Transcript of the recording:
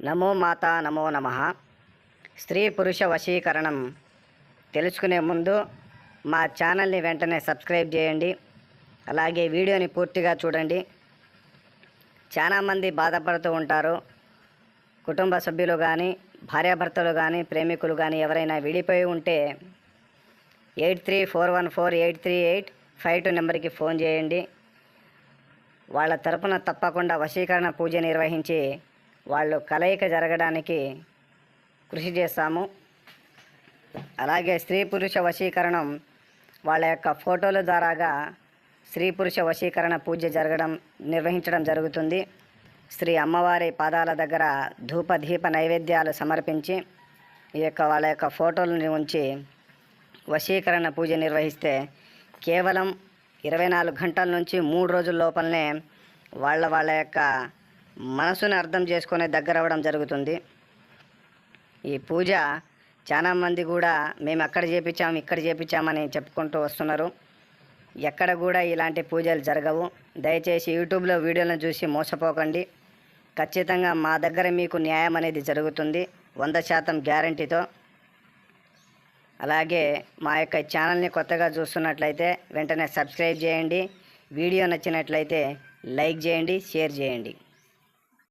నమో మాత నమో నమః. స్త్రీ పురుష వశీకరణం తెలుసుకునే ముందు మా ఛానల్ని వెంటనే సబ్స్క్రైబ్ చేయండి. అలాగే వీడియోని పూర్తిగా చూడండి. చాలామంది బాధపడుతూ ఉంటారు. కుటుంబ సభ్యులు కానీ, భార్యాభర్తలు కానీ, ప్రేమికులు కానీ ఎవరైనా విడిపోయి ఉంటే 8341483852 నెంబర్కి ఫోన్ చేయండి. వాళ్ళ తరపున తప్పకుండా వశీకరణ పూజ నిర్వహించి వాళ్ళు కలయిక జరగడానికి కృషి చేస్తాము. అలాగే స్త్రీ పురుష వశీకరణం వాళ్ళ యొక్క ఫోటోల ద్వారాగా స్త్రీ పురుష వశీకరణ పూజ నిర్వహించడం జరుగుతుంది. శ్రీ అమ్మవారి పాదాల దగ్గర ధూప దీప నైవేద్యాలు సమర్పించి వాళ్ళ యొక్క ఫోటోలను ఉంచి వశీకరణ పూజ నిర్వహిస్తే కేవలం 24 గంటల నుంచి 3 రోజుల లోపలనే వాళ్ళ యొక్క మనసుని అర్థం చేసుకునే దగ్గర అవ్వడం జరుగుతుంది. ఈ పూజ చాలామంది కూడా మేము అక్కడ చేపించాము ఇక్కడ చేపించామని చెప్పుకుంటూ వస్తున్నారు. ఎక్కడ కూడా ఇలాంటి పూజలు జరగవు. దయచేసి యూట్యూబ్లో వీడియోలను చూసి మోసపోకండి. ఖచ్చితంగా మా దగ్గర మీకు న్యాయం అనేది జరుగుతుంది 100% గ్యారంటీతో. అలాగే మా యొక్క ఛానల్ని కొత్తగా చూస్తున్నట్లయితే వెంటనే సబ్స్క్రైబ్ చేయండి. వీడియో నచ్చినట్లయితే లైక్ చేయండి, షేర్ చేయండి.